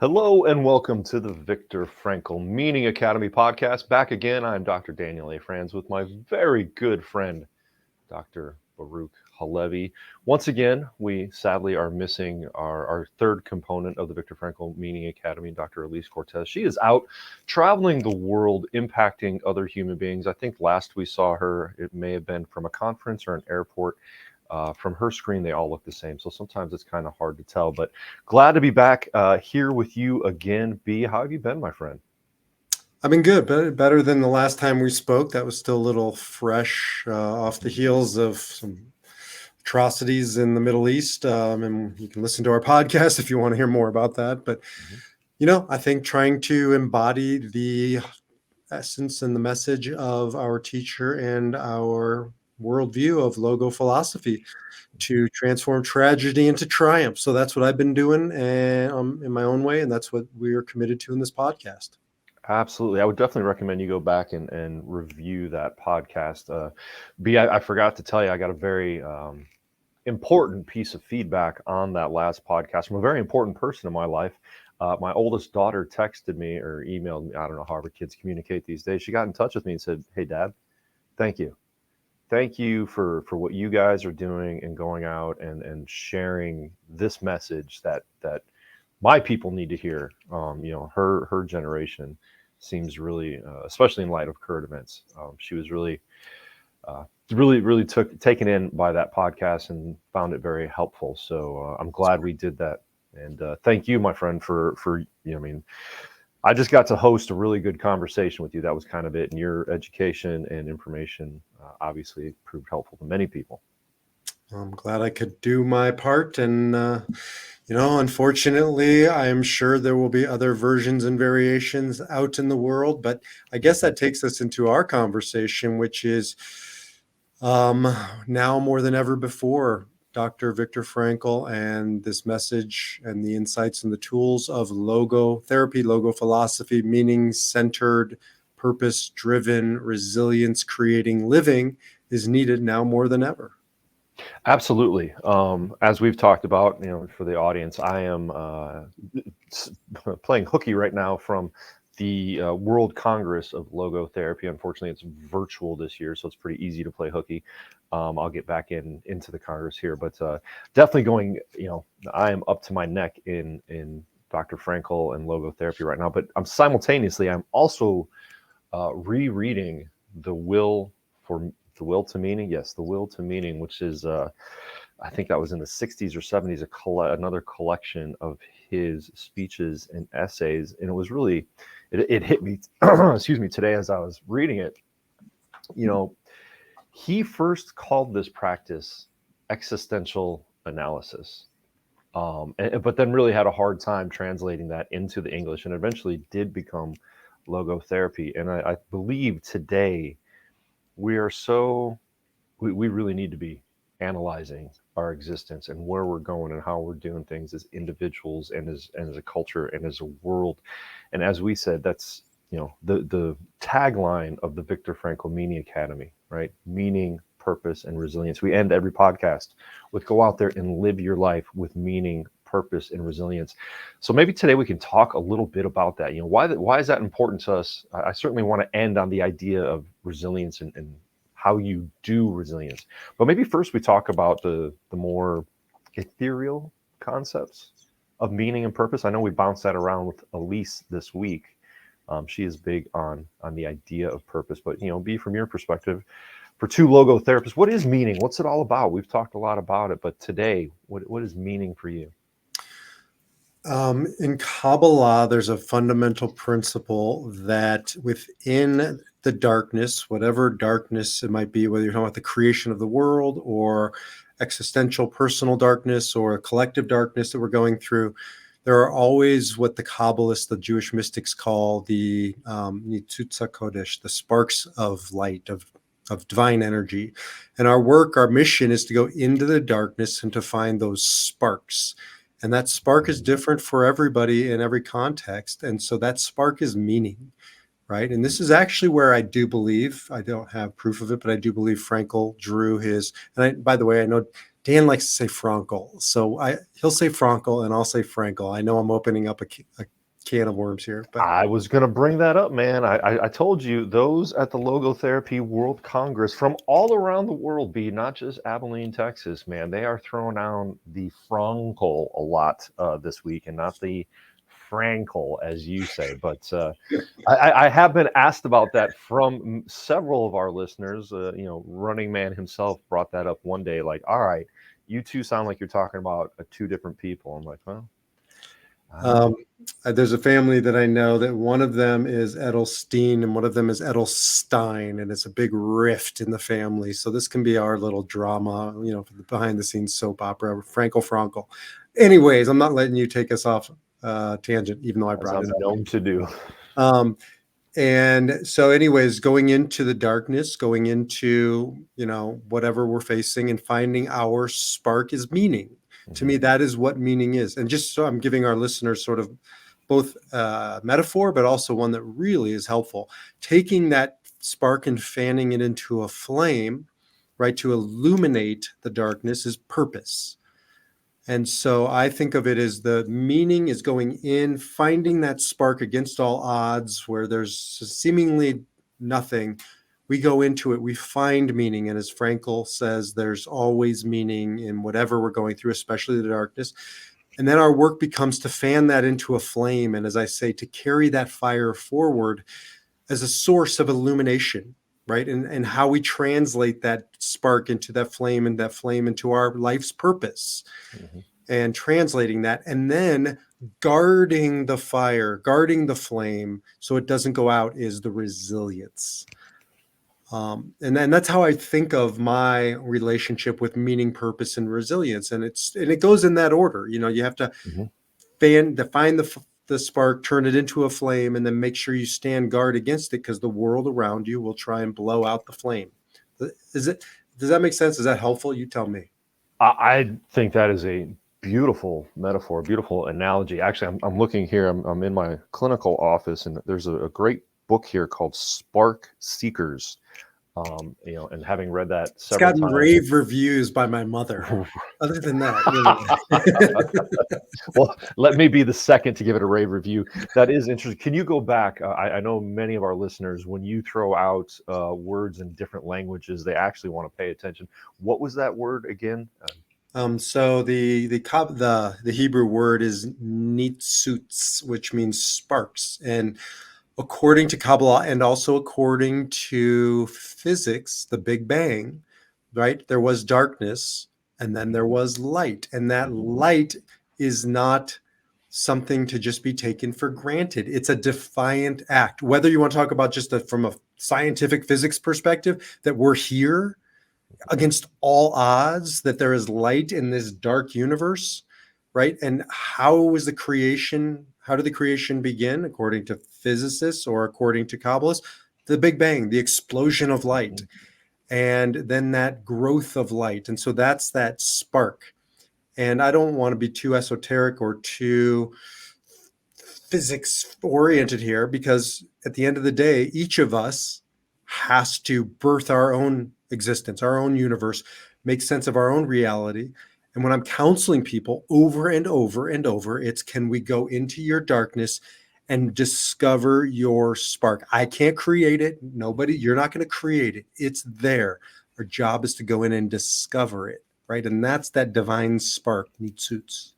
Hello and welcome to the Viktor Frankl Meaning Academy podcast. Back again, I'm Dr. Daniel A. Franz with my very good friend, Dr. Baruch Halevi. Once again, we sadly are missing our third component of the Viktor Frankl Meaning Academy, Dr. Elise Cortez. She is out traveling the world, impacting other human beings. I think last we saw her, it may have been from a conference or an airport. From her screen, they all look the same. So sometimes it's kind of hard to tell. But glad to be back here with you again. B, how have you been, my friend? I've been good, better than the last time we spoke. That was still a little fresh off the heels of some atrocities in the Middle East. And you can listen to our podcast if you want to hear more about that. But, Mhm. I think trying to embody the essence and the message of our teacher and our worldview of logo philosophy to transform tragedy into triumph. So that's what I've been doing and in my own way. And that's what we are committed to in this podcast. Absolutely. I would definitely recommend you go back and review that podcast. B, I forgot to tell you, I got a very important piece of feedback on that last podcast from a very important person in my life. My oldest daughter texted me or emailed me. I don't know, however kids communicate these days. She got in touch with me and said, "Hey, Dad, thank you. Thank you for what you guys are doing and going out and sharing this message that my people need to hear." Her generation seems really, especially in light of current events. She was really took taken in by that podcast and found it very helpful. So I'm glad we did that. And thank you, my friend, for I mean, I just got to host a really good conversation with you. That was kind of it. And your education and information obviously proved helpful to many people. I'm glad I could do my part. And, unfortunately, I'm sure there will be other versions and variations out in the world. But I guess Mhm. that takes us into our conversation, which is um, now more than ever before, Dr. Viktor Frankl and this message and the insights and the tools of logo therapy, logo philosophy, meaning centered, purpose driven, resilience creating living is needed now more than ever. Absolutely. As we've talked about, for the audience, I am playing hooky right now from the World Congress of Logotherapy. Unfortunately, it's virtual this year, so it's pretty easy to play hooky. I'll get back into the Congress here, but definitely going. I am up to my neck in Dr. Frankel and logotherapy right now. But I'm also rereading the will for the will to meaning. Yes, the will to meaning, which is I think that was in the 60s or 70s, another collection of his speeches and essays. And it was really, it hit me, excuse me, today as I was reading it. You know, he first called this practice existential analysis. But then really had a hard time translating that into the English and eventually did become logotherapy. And I believe today we are we really need to be analyzing our existence and where we're going and how we're doing things as individuals and as a culture and as a world. And as we said, that's the tagline of the Viktor Frankl Meaning Academy, right? Meaning, purpose, and resilience. We end every podcast with go out there and live your life with meaning, purpose, and resilience. So maybe today we can talk a little bit about that. Why is that important to us? I certainly want to end on the idea of resilience and how you do resilience. But maybe first we talk about the more ethereal concepts of meaning and purpose. I know we bounced that around with Elise this week. She is big on the idea of purpose. But be from your perspective, for two logo therapists, what is meaning? What's it all about? We've talked a lot about it, but today, what is meaning for you? In Kabbalah, there's a fundamental principle that within the darkness, whatever darkness it might be, whether you're talking about the creation of the world or existential personal darkness or a collective darkness that we're going through, there are always what the Kabbalists, the Jewish mystics, call the Nitzutza Kodesh, the sparks of light, of divine energy. And our work, our mission is to go into the darkness and to find those sparks. And that spark is Mhm. different for everybody in every context. And so that spark is meaning, right? And this is actually where I do believe, I don't have proof of it, but I do believe Frankel drew his, and by the way, I know Dan likes to say Frankl. So he'll say Frankl and I'll say Frankl. I know I'm opening up a can of worms here, but I was going to bring that up, man. I told you those at the Logotherapy World Congress from all around the world, not just Abilene, Texas, man. They are throwing down the Frankl a lot this week, and not the Frankl, as you say. But I have been asked about that from several of our listeners. Running Man himself brought that up one day, like, all right, you two sound like you're talking about two different people. I'm like, well, I don't know. There's a family that I know that one of them is Edelstein and one of them is Edelstein, and it's a big rift in the family. So this can be our little drama, for the behind the scenes soap opera, Frankl. Anyways, I'm not letting you take us off tangent, even though I brought As it I'm up. known to do. And so anyways, going into the darkness, going into, whatever we're facing and finding our spark is meaning. To me, that is what meaning is. And just so I'm giving our listeners sort of both metaphor, but also one that really is helpful. Taking that spark and fanning it into a flame, right, to illuminate the darkness is purpose. And so I think of it as the meaning is going in, finding that spark against all odds where there's seemingly nothing. We go into it, we find meaning. And as Frankl says, there's always meaning in whatever we're going through, especially the darkness. And then our work becomes to fan that into a flame. And as I say, to carry that fire forward as a source of illumination, right? And how we translate that spark into that flame and that flame into our life's purpose. And translating that, and then guarding the fire, guarding the flame so it doesn't go out, is the resilience. And then that's how I think of my relationship with meaning, purpose, and resilience. And it goes in that order. You have to find the spark, turn it into a flame, and then make sure you stand guard against it, because the world around you will try and blow out the flame. Does that make sense? Is that helpful? You tell me. I think that is a beautiful metaphor, beautiful analogy. Actually, I'm looking here. I'm in my clinical office, and there's a great book here called Spark Seekers. And having read that It's several gotten times. rave reviews by my mother. Other than that, Well, let me be the second to give it a rave review. That is interesting. Can you go back? I know many of our listeners, when you throw out words in different languages, they actually want to pay attention. What was that word again? So the Hebrew word is nitzuts, which means sparks. And according to Kabbalah and also according to physics, the Big Bang, right? There was darkness and then there was light. And that light is not something to just be taken for granted. It's a defiant act. Whether you want to talk about just from a scientific physics perspective, that we're here against all odds, that there is light in this dark universe, right? And how did the creation begin, according to physicists or according to Kabbalists? The Big Bang, the explosion of light, and then that growth of light. And so that's that spark. And I don't want to be too esoteric or too physics oriented here, because at the end of the day, each of us has to birth our own existence, our own universe, make sense of our own reality. And when I'm counseling people over and over and over, it's, can we go into your darkness and discover your spark? I can't create it. Nobody, you're not going to create it. It's there. Our job is to go in and discover it, right? And that's that divine spark, Nitsuts.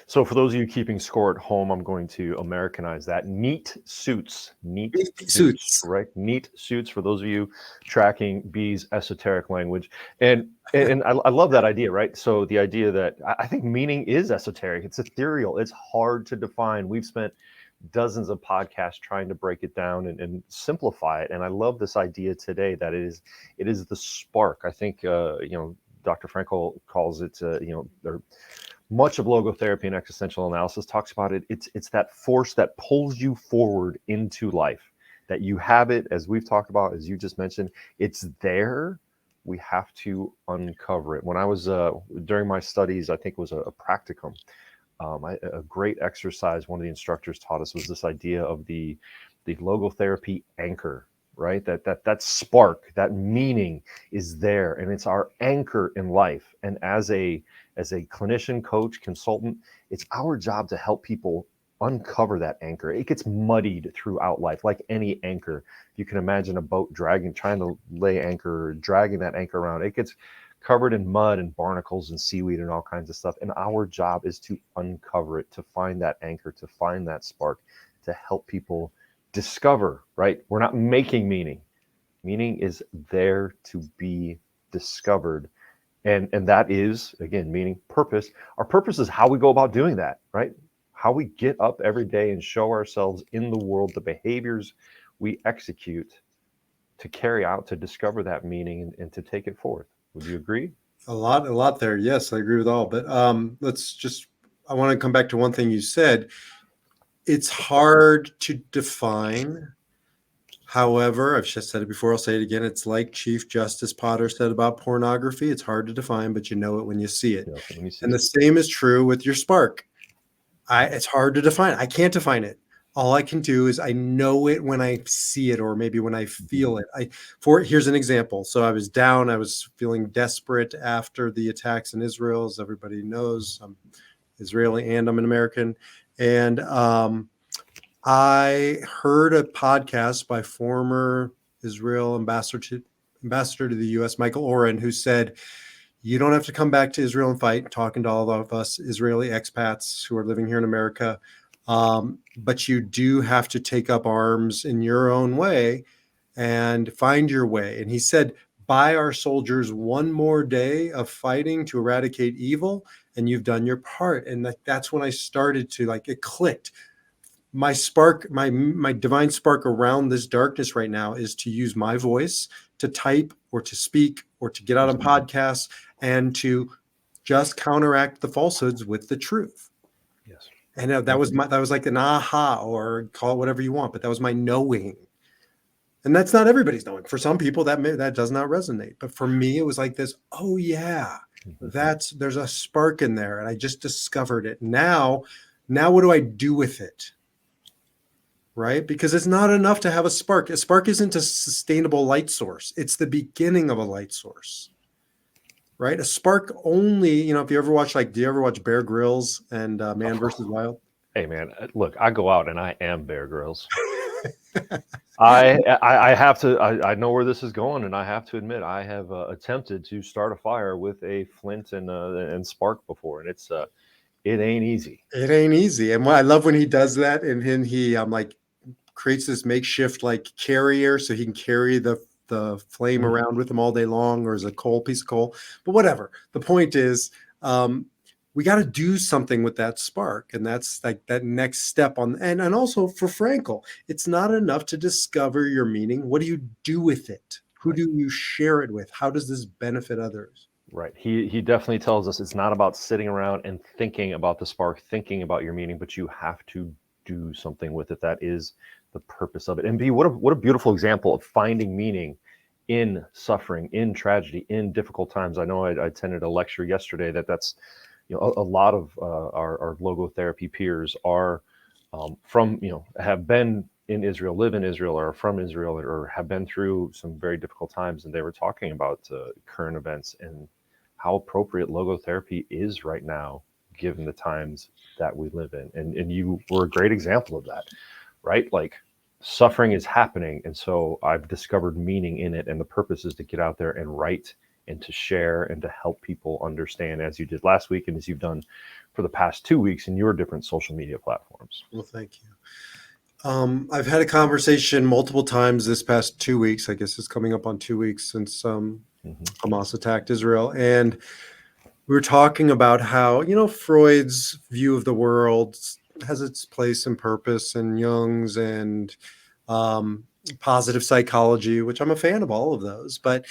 So for those of you keeping score at home, I'm going to Americanize that. Neat suits, right? Neat suits for those of you tracking B's esoteric language. And I love that idea, right? So the idea that I think meaning is esoteric. It's ethereal. It's hard to define. We've spent dozens of podcasts trying to break it down and simplify it. And I love this idea today that it is the spark. I think, Dr. Frankl calls it, much of logotherapy and existential analysis talks about it. It's that force that pulls you forward into life, that you have it, as we've talked about, as you just mentioned, it's there. We have to uncover it. When I was, during my studies, I think it was a practicum, a great exercise one of the instructors taught us was this idea of the logotherapy anchor. right? That spark, that meaning is there, and it's our anchor in life. And as a clinician, coach, consultant, it's our job to help people uncover that anchor. It gets muddied throughout life, like any anchor. You can imagine a boat trying to lay anchor, dragging that anchor around. It gets covered in mud and barnacles and seaweed and all kinds of stuff. And our job is to uncover it, to find that anchor, to find that spark, to help people discover, right? We're not making meaning. Meaning is there to be discovered. And that is, again, meaning purpose. Our purpose is how we go about doing that, right? How we get up every day and show ourselves in the world, the behaviors we execute to carry out, to discover that meaning and to take it forth. Would you agree? A lot there. Yes, I agree with all. But I want to come back to one thing you said. It's hard to define. However, I've just said it before, I'll say it again. It's like Chief Justice Potter said about pornography. It's hard to define, but you know it when you see it. Yeah, when you see And the it. same is true with your spark. It's hard to define. I can't define it. All I can do is I know it when I see it, or maybe when I feel it. Here's an example. So I was down. I was feeling desperate after the attacks in Israel. As everybody knows, I'm Israeli and I'm an American. And I heard a podcast by former Israel ambassador to the U.S., Michael Oren, who said, you don't have to come back to Israel and fight, talking to all of us Israeli expats who are living here in America. But you do have to take up arms in your own way and find your way. And he said, buy our soldiers one more day of fighting to eradicate evil, and you've done your part. And that's when I started to, it clicked. My spark, my divine spark around this darkness right now is to use my voice to type or to speak or to get out on podcasts and to just counteract the falsehoods with the truth. Yes. And that was like an aha, or call it whatever you want, but that was my knowing. And that's not everybody's knowing. For some people that does not resonate. But for me, it was like this, oh yeah, there's a spark in there. And I just discovered it. Now what do I do with it? Right? Because it's not enough to have a spark. A spark isn't a sustainable light source. It's the beginning of a light source. Right? A spark only, if you ever watch, do you ever watch Bear Grylls and Man vs. Wild? Hey man, look, I go out and I am Bear Grylls. I have to. I know where this is going, and I have to admit I have attempted to start a fire with a flint and spark before, and it ain't easy. It ain't easy. And I love when he does that, and then he creates this makeshift carrier so he can carry the flame around with him all day long, or as a piece of coal. But whatever. The point is, we got to do something with that spark, and that's that next step on. And also for Frankl, it's not enough to discover your meaning. What do you do with it? Who do you share it with? How does this benefit others? Right. He definitely tells us it's not about sitting around and thinking about the spark, thinking about your meaning, but you have to do something with it. That is the purpose of it. And what a beautiful example of finding meaning in suffering, in tragedy, in difficult times. I know I attended a lecture yesterday that's a lot of our logotherapy peers are from have been in Israel, live in Israel, or are from Israel, or have been through some very difficult times, and they were talking about current events and how appropriate logotherapy is right now, given the times that we live in. And you were a great example of that, right? Like, suffering is happening, and so I've discovered meaning in it, and the purpose is to get out there and write and to share and to help people understand, as you did last week and as you've done for the past 2 weeks in your different social media platforms. Well, thank you. I've had a conversation multiple times this past 2 weeks. I guess it's coming up on 2 weeks since Hamas attacked Israel. And we were talking about how, Freud's view of the world has its place and purpose, and Jung's, and positive psychology, which I'm a fan of all of those. But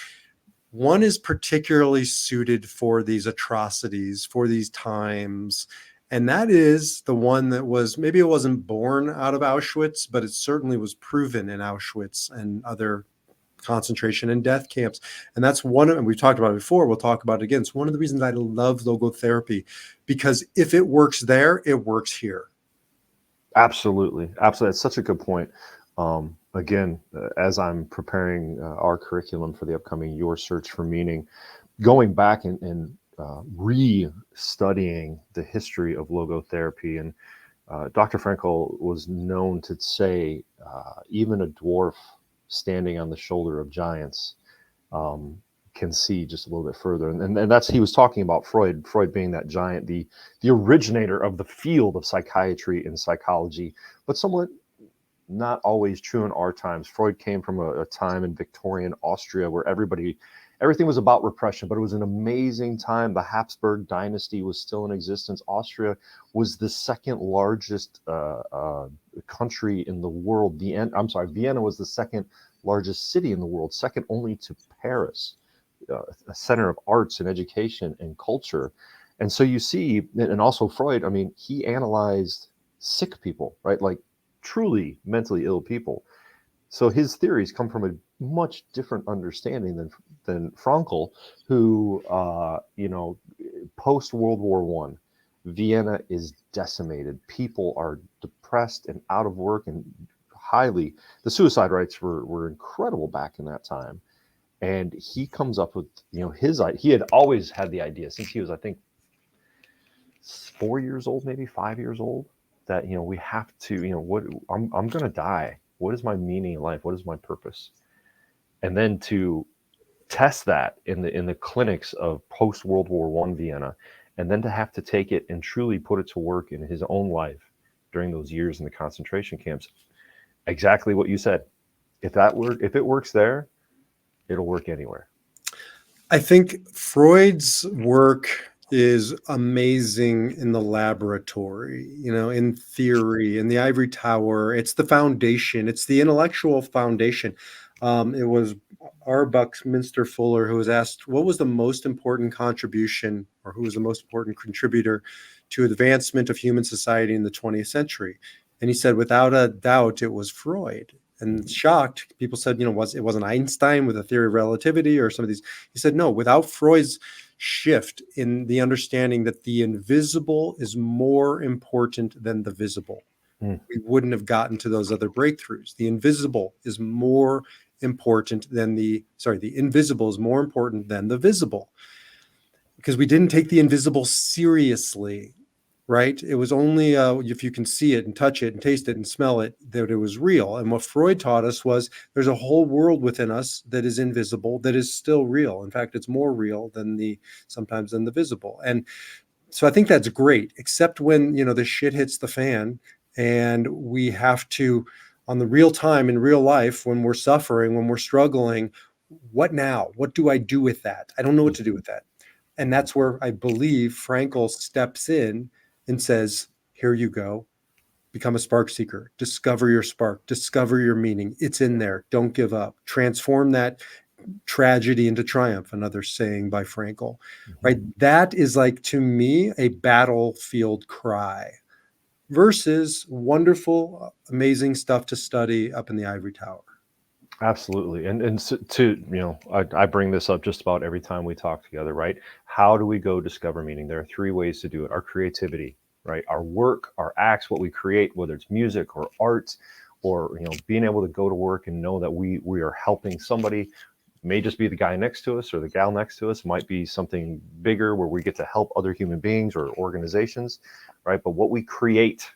one is particularly suited for these atrocities, for these times. And that is the one that maybe it wasn't born out of Auschwitz, but it certainly was proven in Auschwitz and other concentration and death camps. And that's and we've talked about it before, we'll talk about it again. It's one of the reasons I love logotherapy, because if it works there, it works here. Absolutely. That's such a good point. Again, as I'm preparing our curriculum for the upcoming Your Search for Meaning, going back and re-studying the history of logotherapy. And Dr. Frankl was known to say, even a dwarf standing on the shoulder of giants um, can see just a little bit further. And that's, he was talking about Freud being that giant, the originator of the field of psychiatry and psychology, but somewhat not always true in our times. Freud came from a time in Victorian Austria where everything was about repression, but it was an amazing time. The Habsburg dynasty was still in existence. Austria was the second largest country in the world. Vienna was the second largest city in the world, second only to Paris, a center of arts and education and culture. And so you see, and also Freud, I mean, he analyzed sick people, right? Like truly mentally ill people. So his theories come from a much different understanding than Frankl, who post World War One, Vienna is decimated. People are depressed and out of work, and highly the suicide rates were incredible back in that time. And he comes up with he had always had the idea since he was, I think, 4 years old, maybe 5 years old, that we have to, what I'm going to die. What is my meaning in life? What is my purpose? And then to test that in the clinics of post World War One Vienna, and then to have to take it and truly put it to work in his own life during those years in the concentration camps. Exactly what you said. If it works there, it'll work anywhere. I think Freud's work is amazing in the laboratory, in theory, in the ivory tower. It's the foundation, it's the intellectual foundation. It was R. Buckminster Fuller who was asked what was the most important contribution, or who was the most important contributor to advancement of human society in the 20th century. And he said, without a doubt, it was Freud. And shocked, people said, it wasn't Einstein with the theory of relativity or some of these. He said, no, without Freud's shift in the understanding that the invisible is more important than the visible, we wouldn't have gotten to those other breakthroughs. The invisible is more important than the invisible is more important than the visible, because we didn't take the invisible seriously, right? It was only if you can see it and touch it and taste it and smell it, that it was real. And what Freud taught us was there's a whole world within us that is invisible, that is still real. In fact, it's more real sometimes than the visible. And so I think that's great, except when, the shit hits the fan and we have to, on the real time in real life, when we're suffering, when we're struggling, what now? What do I do with that? I don't know what to do with that. And that's where I believe Frankl steps in and says, here you go. Become a spark seeker. Discover your spark. Discover your meaning. It's in there. Don't give up. Transform that tragedy into triumph, another saying by Frankl, right? That is, like, to me, a battlefield cry versus wonderful, amazing stuff to study up in the ivory tower. Absolutely. And so I bring this up just about every time we talk together, right? How do we go discover meaning? There are three ways to do it. Our creativity, right? Our work, our acts, what we create, whether it's music or art, or being able to go to work and know that we are helping somebody. May just be the guy next to us or the gal next to us, might be something bigger where we get to help other human beings or organizations, right? But what we create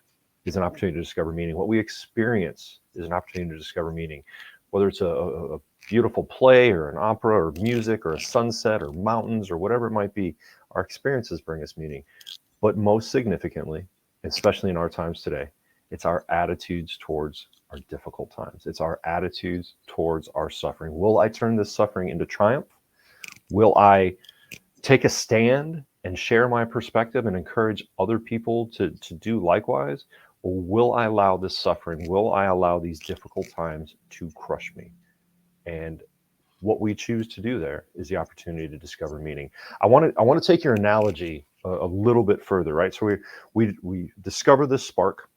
is an opportunity to discover meaning. What we experience is an opportunity to discover meaning, whether it's a beautiful play or an opera or music or a sunset or mountains or whatever it might be. Our experiences bring us meaning. But most significantly, especially in our times today, it's our attitudes towards our difficult times. It's our attitudes towards our suffering. Will I turn this suffering into triumph? Will I take a stand and share my perspective and encourage other people to do likewise? Or will I allow this suffering, will I allow these difficult times to crush me? And what we choose to do there is the opportunity to discover meaning. I want to take your analogy a little bit further, right? So we discover this spark,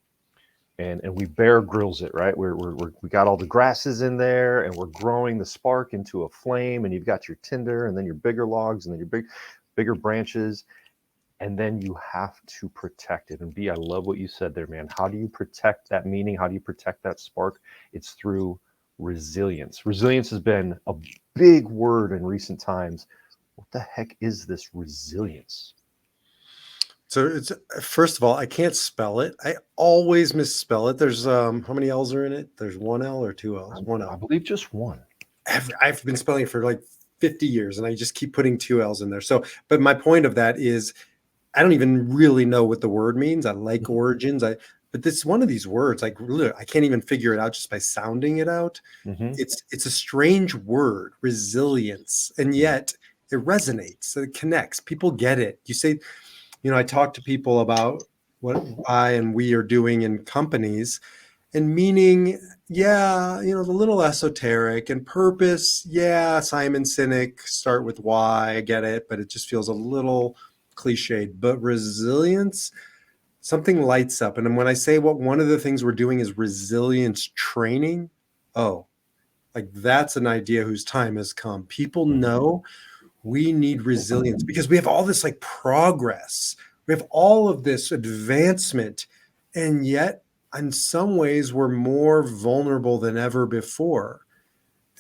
and we Bear Grylls it, right? We got all the grasses in there, and we're growing the spark into a flame, and you've got your tinder, and then your bigger logs, and then your bigger branches, and then you have to protect it. And B, I love what you said there, man. How do you protect that meaning? How do you protect that spark? It's through resilience. Resilience has been a big word in recent times. What the heck is this resilience? So it's first of all, I can't spell it. I always misspell it. There's how many L's are in it? There's one L or two L's? One I L. believe just one. I've been spelling it for like 50 years and I just keep putting two L's in there. So, but my point of that is I don't even really know what the word means. I like origins. But this one of these words, like really, I can't even figure it out just by sounding it out. Mm-hmm. It's a strange word, resilience, and yet it resonates. It connects. People get it. You say, I talk to people about what I and we are doing in companies, and meaning, yeah, the little esoteric, and purpose, yeah, Simon Sinek, start with why, I get it, but it just feels a little cliched. But resilience, something lights up. And then when I say one of the things we're doing is resilience training, oh, like that's an idea whose time has come. People know we need resilience because we have all this like progress. We have all of this advancement. And yet, in some ways, we're more vulnerable than ever before.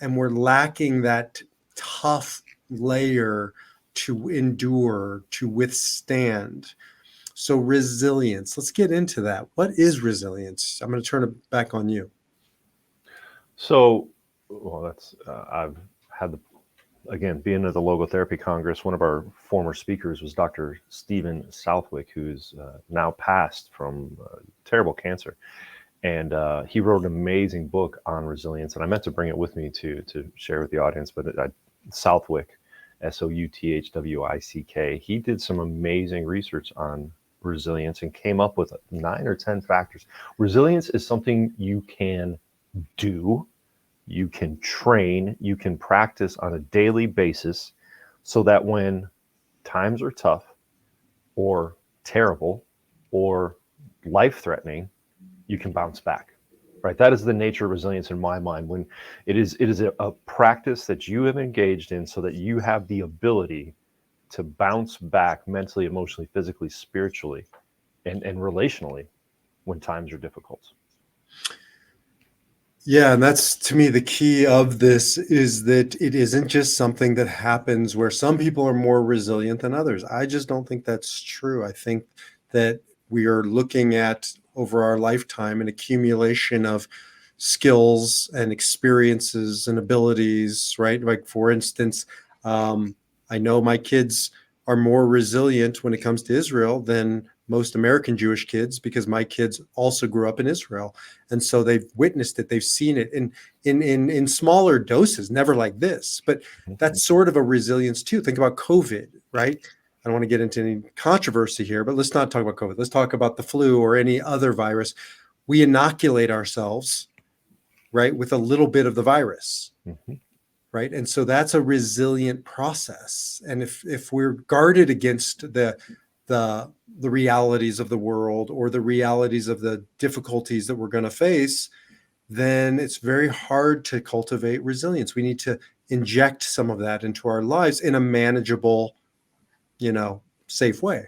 And we're lacking that tough layer to endure, to withstand. So, resilience, let's get into that. What is resilience? I'm going to turn it back on you. So, well, that's I've had the again being at the Logotherapy Congress. One of our former speakers was Dr. Stephen Southwick, who's now passed from terrible cancer, and he wrote an amazing book on resilience. And I meant to bring it with me to share with the audience, but Southwick, Southwick, he did some amazing research on resilience and came up with 9 or 10 factors. Resilience is something you can do, you can train, you can practice on a daily basis so that when times are tough or terrible or life threatening, you can bounce back. Right? That is the nature of resilience in my mind. When it is a practice that you have engaged in so that you have the ability to bounce back mentally, emotionally, physically, spiritually, and relationally when times are difficult. Yeah, and that's to me the key of this is that it isn't just something that happens where some people are more resilient than others. I just don't think that's true. I think that we are looking at over our lifetime an accumulation of skills and experiences and abilities, right? Like, for instance, I know my kids are more resilient when it comes to Israel than most American Jewish kids because my kids also grew up in Israel. And so they've witnessed it, they've seen it in smaller doses, never like this. But that's sort of a resilience too. Think about COVID, right? I don't want to get into any controversy here, but let's not talk about COVID. Let's talk about the flu or any other virus. We inoculate ourselves, right, with a little bit of the virus. Mm-hmm. Right. And so that's a resilient process. And if we're guarded against the realities of the world or the realities of the difficulties that we're going to face, then it's very hard to cultivate resilience. We need to inject some of that into our lives in a manageable, safe way.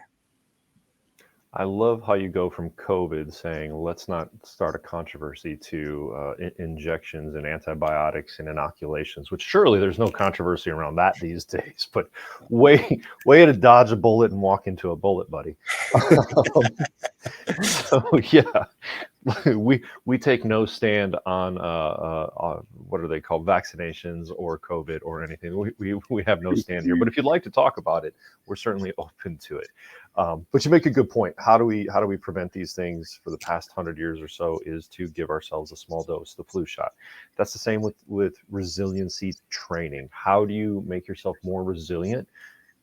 I love how you go from COVID saying, let's not start a controversy to injections and antibiotics and inoculations, which surely there's no controversy around that these days, but way to dodge a bullet and walk into a bullet, buddy. So yeah, we take no stand on what are they called, vaccinations or COVID or anything. We have no stand here. But if you'd like to talk about it, we're certainly open to it. But you make a good point. How do we prevent these things for the past 100 years or so? Is to give ourselves a small dose, the flu shot. That's the same with resiliency training. How do you make yourself more resilient?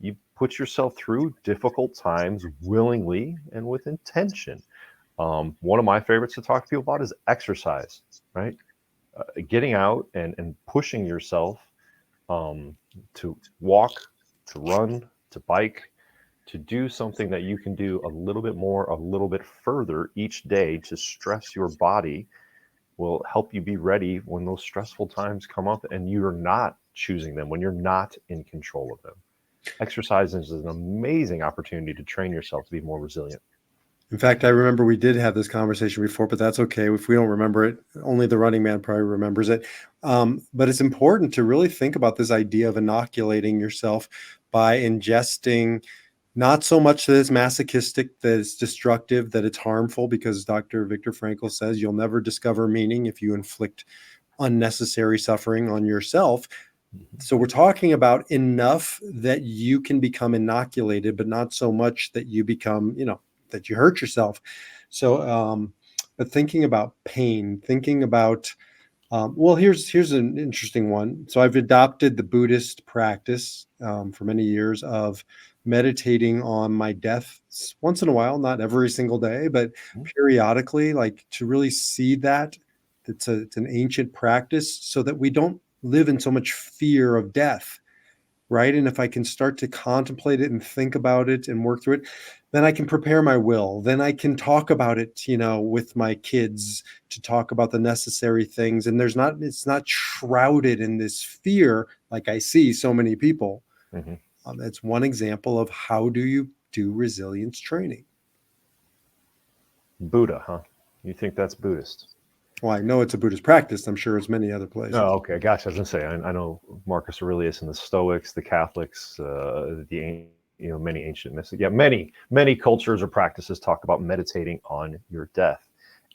You put yourself through difficult times willingly and with intention. One of my favorites to talk to people about is exercise, right? Getting out and pushing yourself to walk, to run, to bike, to do something that you can do a little bit more, a little bit further each day to stress your body will help you be ready when those stressful times come up and you're not choosing them, when you're not in control of them. Exercise is an amazing opportunity to train yourself to be more resilient. In fact, I remember we did have this conversation before, but that's okay. If we don't remember it, only the running man probably remembers it. But it's important to really think about this idea of inoculating yourself by ingesting not so much that it's masochistic, that it's destructive, that it's harmful, because Dr. Viktor Frankl says you'll never discover meaning if you inflict unnecessary suffering on yourself. Mhm. So we're talking about enough that you can become inoculated, but not so much that you become, that you hurt yourself. So, but thinking about pain, thinking about, well, here's an interesting one. So I've adopted the Buddhist practice for many years of meditating on my death once in a while, not every single day, but periodically, like to really see that it's an ancient practice so that we don't live in so much fear of death, right? And if I can start to contemplate it and think about it and work through it, then I can prepare my will. Then I can talk about it, with my kids, to talk about the necessary things. And it's not shrouded in this fear like I see so many people. Mhm. That's one example of how do you do resilience training. Buddha, huh? You think that's Buddhist? Well, I know it's a Buddhist practice. I'm sure it's many other places. Oh, okay. Gosh, I was gonna say I know Marcus Aurelius and the Stoics, the Catholics, many ancient mystics. Yeah, many cultures or practices talk about meditating on your death,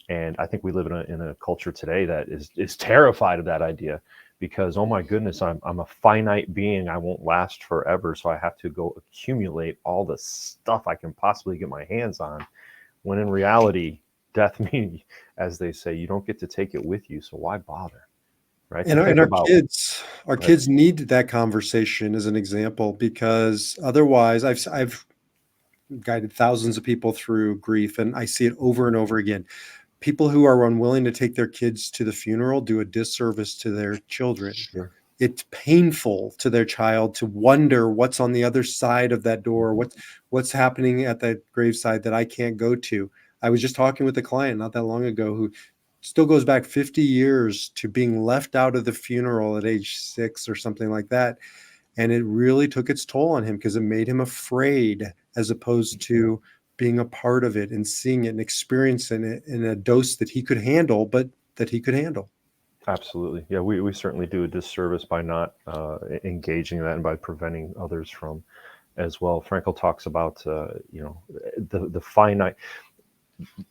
and I think we live in a culture today that is terrified of that idea because oh my goodness, I'm a finite being. I won't last forever, so I have to go accumulate all the stuff I can possibly get my hands on. When in reality, death means, as they say, you don't get to take it with you. So why bother? Right? To And think our about, kids, our right? kids need that conversation as an example, because otherwise, I've guided thousands of people through grief, and I see it over and over again. People who are unwilling to take their kids to the funeral do a disservice to their children. Sure. It's painful to their child to wonder what's on the other side of that door, Mhm. what's happening at that graveside that I can't go to. I was just talking with a client not that long ago who still goes back 50 years to being left out of the funeral at age 6 or something like that. And it really took its toll on him because it made him afraid, as opposed to being a part of it and seeing it and experiencing it in a dose that he could handle, but that he could handle. Absolutely. Yeah, we certainly do a disservice by not engaging that and by preventing others from as well. Frankel talks about, the finite,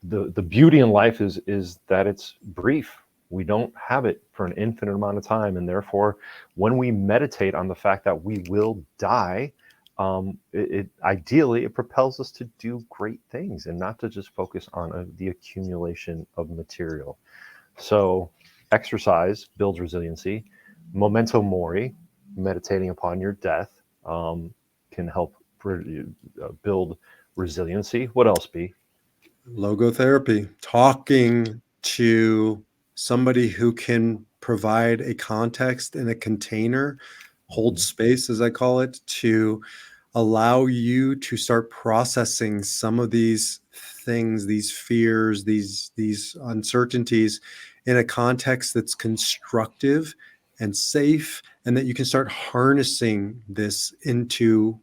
the beauty in life is that it's brief. We don't have it for an infinite amount of time, and therefore, when we meditate on the fact that we will die, it ideally it propels us to do great things and not to just focus on the accumulation of material. So, exercise builds resiliency. Memento mori, meditating upon your death, can help build resiliency. What else, B? Logotherapy, talking to somebody who can provide a context and a container, hold Mhm. space, as I call it, to allow you to start processing some of these things, these fears, these uncertainties in a context that's constructive and safe, and that you can start harnessing this into,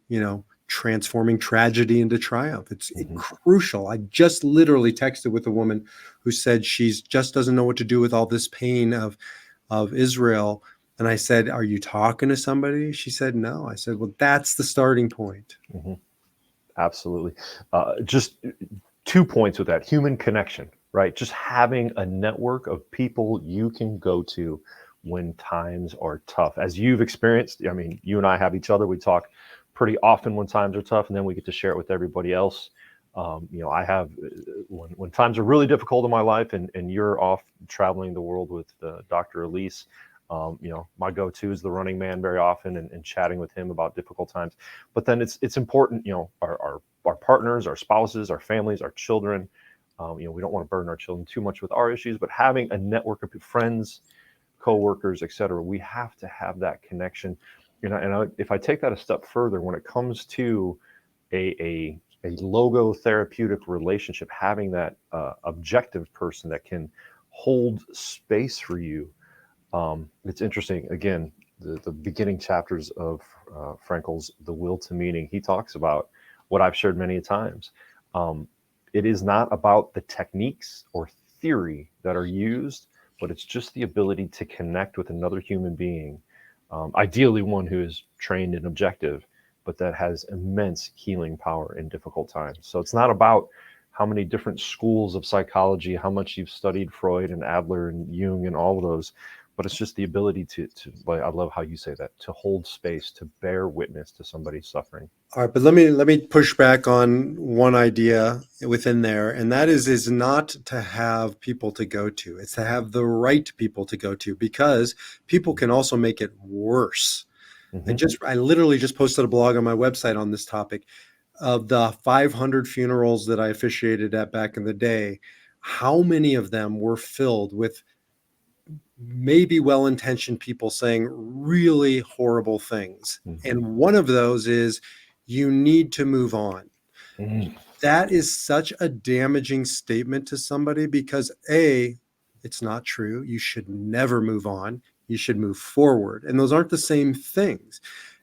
transforming tragedy into triumph. It's Mhm. crucial. I just literally texted with a woman who said she's just doesn't know what to do with all this pain of Israel. And I said, "Are you talking to somebody?" She said, "No." I said, "Well, that's the starting point." Mhm. Absolutely. Just 2 points with that human connection, right? Just having a network of people you can go to when times are tough. As you've experienced, I mean, you and I have each other. We talk pretty often when times are tough, and then we get to share it with everybody else. I have when times are really difficult in my life, and you're off traveling the world with Dr. Elise. My go-to is the running man very often, and chatting with him about difficult times. But then it's important, our partners, our spouses, our families, our children. We don't want to burden our children too much with our issues, but having a network of friends, coworkers, etc. We have to have that connection. If I take that a step further, when it comes to a logo therapeutic relationship, having that objective person that can hold space for you. It's interesting. Again, the beginning chapters of Frankel's The Will to Meaning, he talks about what I've shared many times. Um, It is not about the techniques or theory that are used, but it's just the ability to connect with another human being, ideally one who is trained and objective, but that has immense healing power in difficult times. So it's not about how many different schools of psychology, how much you've studied Freud and Adler and Jung and all of those, but it's just the ability to like, I love how you say that, to hold space, to bear witness to somebody's suffering. All right, but let me push back on one idea within there, and that is not to have people to go to. It's to have the right people to go to, because people can also make it worse. Mm-hmm. I literally just posted a blog on my website on this topic. Of the 500 funerals that I officiated at back in the day, how many of them were filled with maybe well-intentioned people saying really horrible things? Mm-hmm. And one of those is, you need to move on. Mm-hmm. That is such a damaging statement to somebody, because A, it's not true. You should never move on. You should move forward. And those aren't the same things.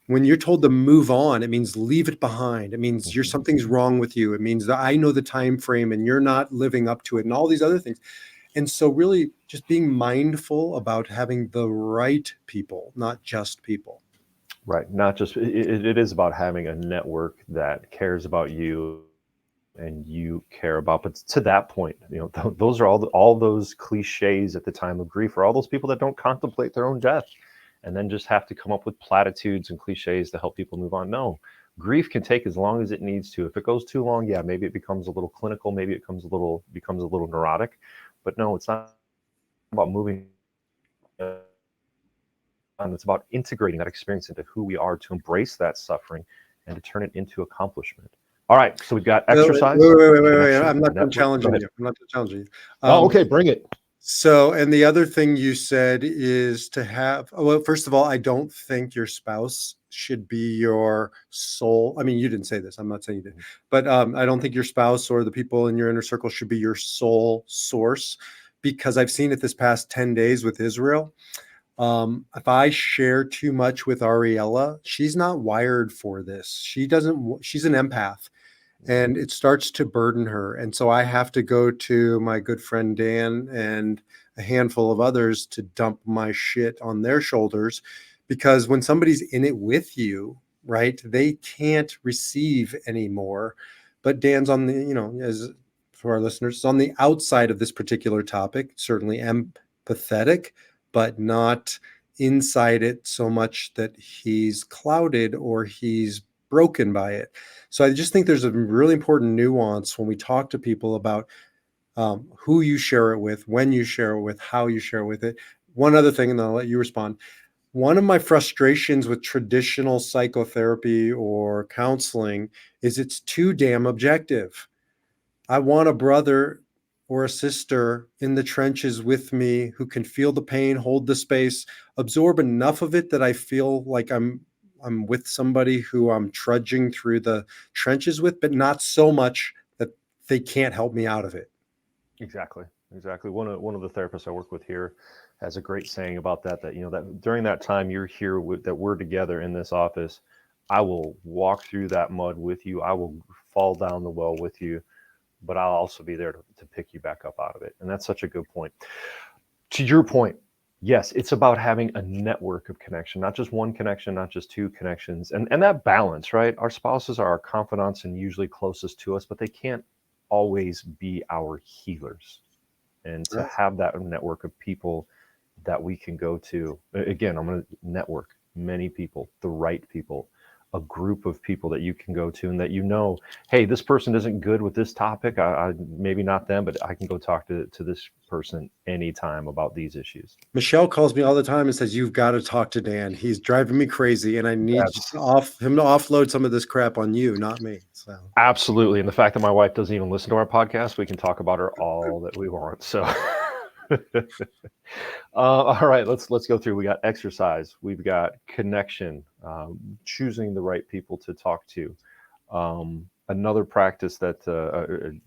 When you're told to move on, it means leave it behind. It means Mm-hmm. something's wrong with you. It means that I know the time frame and you're not living up to it, and all these other things. And so really just being mindful about having the right people, not just people. Right. Not just it is about having a network that cares about you and you care about. But to that point, those are all those cliches at the time of grief, or all those people that don't contemplate their own death, and then just have to come up with platitudes and cliches to help people move on. No, grief can take as long as it needs to. If it goes too long, yeah, maybe it becomes a little clinical, maybe it becomes a little neurotic. But no, it's not about moving on. It's about integrating that experience into who we are, to embrace that suffering and to turn it into accomplishment. All right, so we've got Wait, wait, exercise, wait, wait, wait, wait. connection, I'm not done network. Go challenging ahead. you. I'm not done challenging you. Oh, Um, okay, bring it. So, and the other thing you said is to have, well, first of all, I don't think your spouse should be your soul. I mean, you didn't say this. I'm not saying you did, but I don't think your spouse or the people in your inner circle should be your sole source, because I've seen it this past 10 days with Israel. If I share too much with Ariella, she's not wired for this. She's an empath, and it starts to burden her. And so I have to go to my good friend Dan and a handful of others to dump my shit on their shoulders, because when somebody's in it with you, right, they can't receive anymore. But Dan's on the, as for our listeners, is on the outside of this particular topic, certainly empathetic, but not inside it so much that he's clouded or he's broken by it. So I just think there's a really important nuance when we talk to people about who you share it with, when you share it with, how you share it with it. One other thing, and then I'll let you respond. One of my frustrations with traditional psychotherapy or counseling is it's too damn objective. I want a brother or a sister in the trenches with me who can feel the pain, hold the space, absorb enough of it that I feel like I'm with somebody who I'm trudging through the trenches with, but not so much that they can't help me out of it. Exactly. Exactly. One of the therapists I work with here has a great saying about that. That that during that time you're here that we're together in this office, I will walk through that mud with you. I will fall down the well with you, but I'll also be there to pick you back up out of it. And that's such a good point. To your point, yes, it's about having a network of connection, not just one connection, not just two connections, and that balance, right? Our spouses are our confidants and usually closest to us, but they can't always be our healers. And to Right. have that network of people that we can go to, again, I'm going to network many people, the right people, a group of people that you can go to, and that hey, this person isn't good with this topic. I maybe not them, but I can go talk to this person anytime about these issues. Michelle calls me all the time and says, "You've got to talk to Dan. He's driving me crazy, and I need That's him to offload some of this crap on you, not me." So absolutely. And the fact that my wife doesn't even listen to our podcast, we can talk about her all that we want. So all right, let's go through. We got exercise, we've got connection, choosing the right people to talk to. Another practice that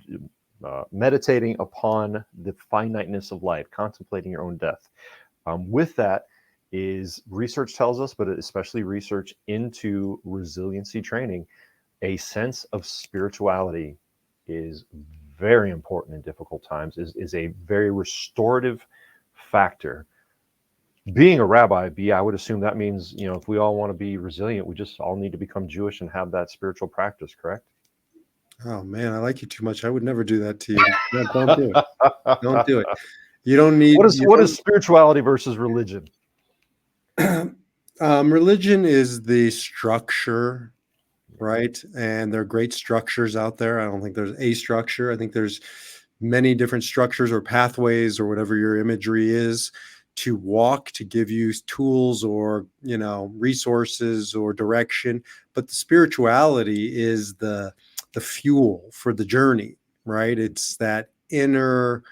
meditating upon the finiteness of life, contemplating your own death. With that is research tells us, but especially research into resiliency training, a sense of spirituality is very important in difficult times, is a very restorative factor. Being a rabbi, I would assume that means, if we all want to be resilient, we just all need to become Jewish and have that spiritual practice, correct? Oh man, I like you too much. I would never do that to you. No, don't do it. Don't do it. You don't need. You What is spirituality versus religion? don't. Religion is the structure, right? And there are great structures out there. I don't think there's a structure. I think there's many different structures or pathways or whatever your imagery is to walk, to give you tools or, resources or direction. But the spirituality is the fuel for the journey, right? It's that inner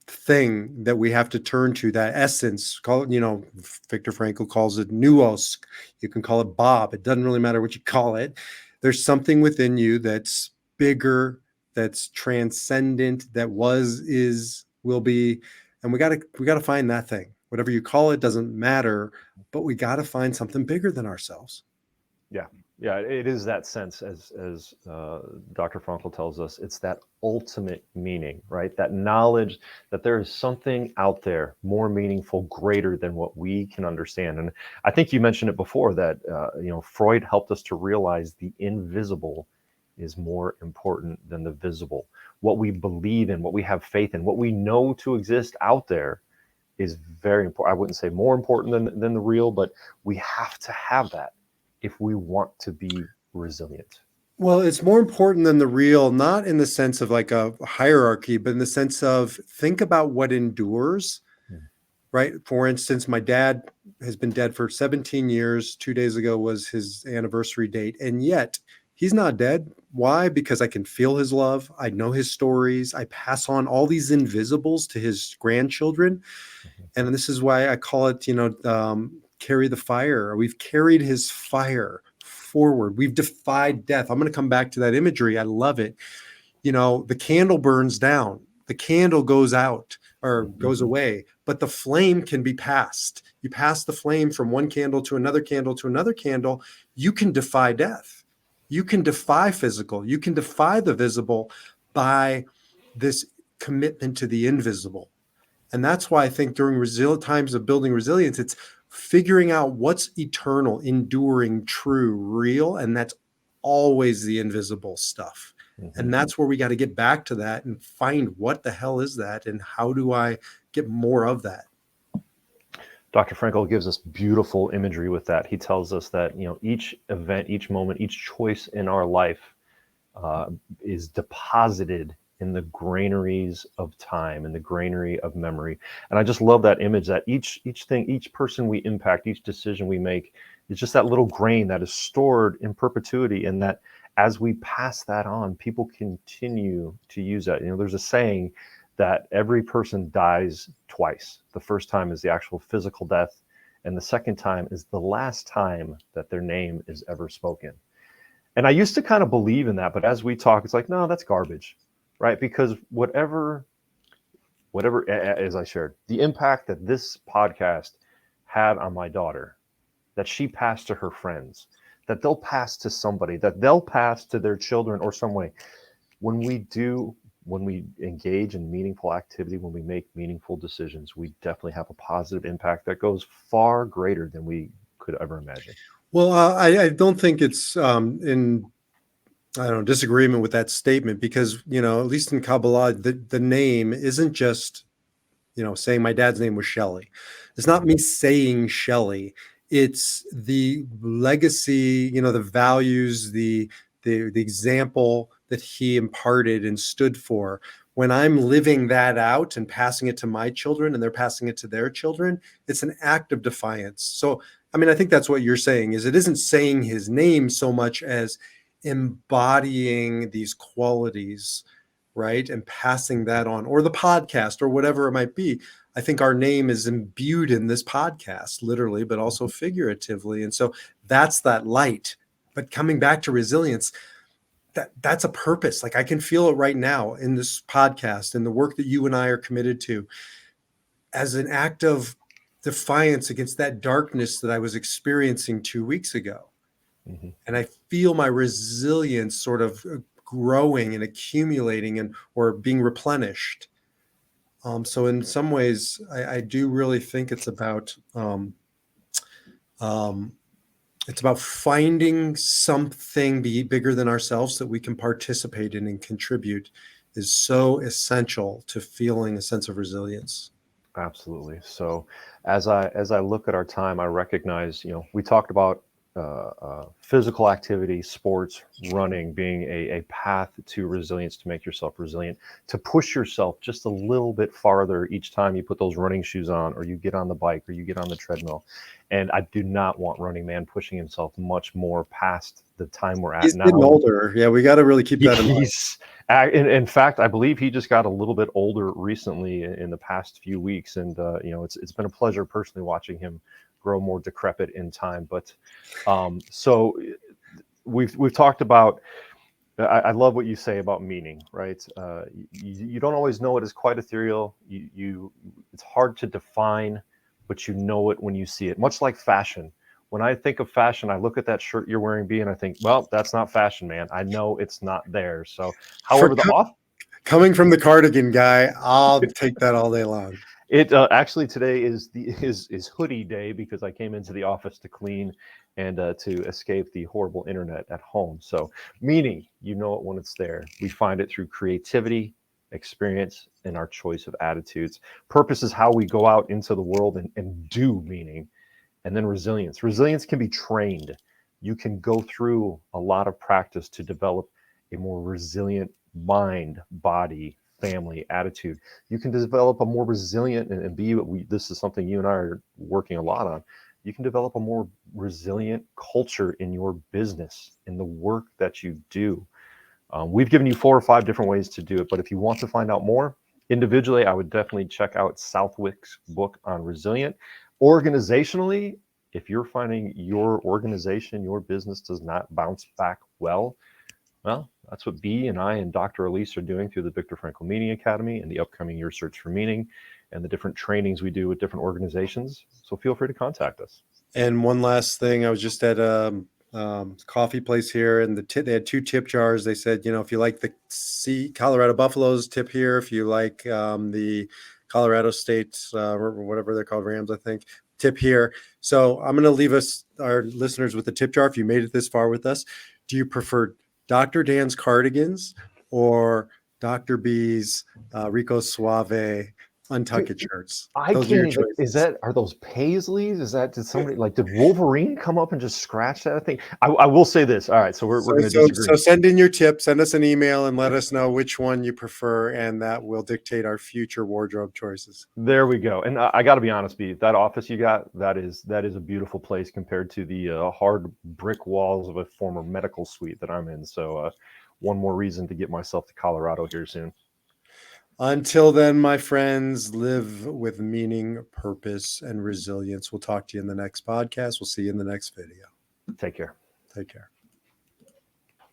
thing that we have to turn to, that essence. Call it, Viktor Frankl calls it nuos. You can call it Bob. It doesn't really matter what you call it. There's something within you that's bigger, that's transcendent, that was, is, will be, and we gotta find that thing. Whatever you call it doesn't matter, but we got to find something bigger than ourselves. Yeah, yeah, it is that sense, as Dr. Frankl tells us, it's that ultimate meaning, right? That knowledge that there is something out there more meaningful, greater than what we can understand. And I think you mentioned it before that Freud helped us to realize the invisible is more important than the visible. What we believe in, what we have faith in, what we know to exist out there is very important. I wouldn't say more important than the real, but we have to have that if we want to be resilient. Well, it's more important than the real, not in the sense of like a hierarchy, but in the sense of think about what endures, right? For instance, my dad has been dead for 17 years. 2 days ago was his anniversary date. And yet he's not dead. Why? Because I can feel his love. I know his stories. I pass on all these invisibles to his grandchildren. And this is why I call it, carry the fire. We've carried his fire forward. We've defied death. I'm going to come back to that imagery. I love it. The candle burns down, the candle goes out or goes away, but the flame can be passed. You pass the flame from one candle to another candle to another candle. You can defy death. You can defy physical. You can defy the visible by this commitment to the invisible. And that's why I think during times of building resilience, it's figuring out what's eternal, enduring, true, real. And that's always the invisible stuff. And that's where we got to get back to that and find what the hell is that and how do I get more of that? Dr. Frankl gives us beautiful imagery with that. He tells us that, each event, each moment, each choice in our life is deposited in the granaries of time, in the granary of memory. And I just love that image that each thing, each person we impact, each decision we make is just that little grain that is stored in perpetuity. And that as we pass that on, people continue to use that. There's a saying that every person dies twice. The first time is the actual physical death, and the second time is the last time that their name is ever spoken. And I used to kind of believe in that, but as we talk, it's like, no, that's garbage, right? Because whatever, as I shared, the impact that this podcast had on my daughter, that she passed to her friends, that they'll pass to somebody, that they'll pass to their children or some way. When we engage in meaningful activity, when we make meaningful decisions, we definitely have a positive impact that goes far greater than we could ever imagine. Well, I don't think it's in disagreement with that statement because, at least in Kabbalah, the name isn't just, saying my dad's name was Shelley. It's not me saying Shelley. It's the legacy, the values, the example that he imparted and stood for. When I'm living that out and passing it to my children and they're passing it to their children, it's an act of defiance. So, I think that's what you're saying is it isn't saying his name so much as embodying these qualities, right? And passing that on, or the podcast or whatever it might be. I think our name is imbued in this podcast, literally, but also figuratively. And so that's that light. But coming back to resilience, that's a purpose. Like I can feel it right now in this podcast and the work that you and I are committed to as an act of defiance against that darkness that I was experiencing 2 weeks ago. And I feel my resilience sort of growing and accumulating and or being replenished. So in some ways, I do really think it's about finding something bigger than ourselves that we can participate in and contribute is so essential to feeling a sense of resilience. Absolutely. So as I look at our time, I recognize, we talked about physical activity, sports, running being a path to resilience, to make yourself resilient, to push yourself just a little bit farther each time you put those running shoes on, or you get on the bike, or you get on the treadmill. And I do not want Running Man pushing himself much more past the time we're at He's now. getting older. Yeah, we got to really keep that in mind. In fact, I believe he just got a little bit older recently in the past few weeks, and it's been a pleasure personally watching him grow more decrepit in time. But so we've talked about. I love what you say about meaning, right? You don't always know it is quite ethereal. It's hard to define, but you know it when you see it. Much like fashion. When I think of fashion, I look at that shirt you're wearing, B, and I think, well, that's not fashion, man. I know it's not there. So, however, Coming from the cardigan guy, I'll take that all day long. It actually today is is hoodie day, because I came into the office to clean and to escape the horrible internet at home. So meaning, you know it when it's there. We find it through creativity, experience, and our choice of attitudes. Purpose is how we go out into the world and do meaning. And then resilience. Resilience can be trained. You can go through a lot of practice to develop a more resilient mind, body, family, attitude. You can develop a more resilient and be, this is something you and I are working a lot on. You can develop a more resilient culture in your business, in the work that you do. We've given you 4 or 5 different ways to do it, but if you want to find out more individually, I would definitely check out Southwick's book on resilient. Organizationally, if you're finding your organization, your business does not bounce back well, that's what B and I and Dr. Elise are doing through the Viktor Frankl Meaning Academy and the upcoming Your Search for Meaning and the different trainings we do with different organizations. So feel free to contact us. And one last thing, I was just at a coffee place here, and they had 2 tip jars. They said, if you like the Colorado Buffaloes, tip here. If you like the Colorado State, or whatever they're called, Rams, I think, tip here. So I'm going to leave our listeners with the tip jar. If you made it this far with us, do you prefer Dr. Dan's cardigans or Dr. B's Rico Suave Untucked shirts? I Those can't even. Are those Paisleys? Did Wolverine come up and just scratch that thing? I will say this. All right, so we're going to disagree. So send in your tip, send us an email, and let us know which one you prefer, and that will dictate our future wardrobe choices. There we go. And I got to be honest, B, that office you got, that is a beautiful place compared to the hard brick walls of a former medical suite that I'm in. So one more reason to get myself to Colorado here soon. Until then, my friends, live with meaning, purpose, and resilience. We'll talk to you in the next podcast. We'll see you in the next video. Take care. Take care.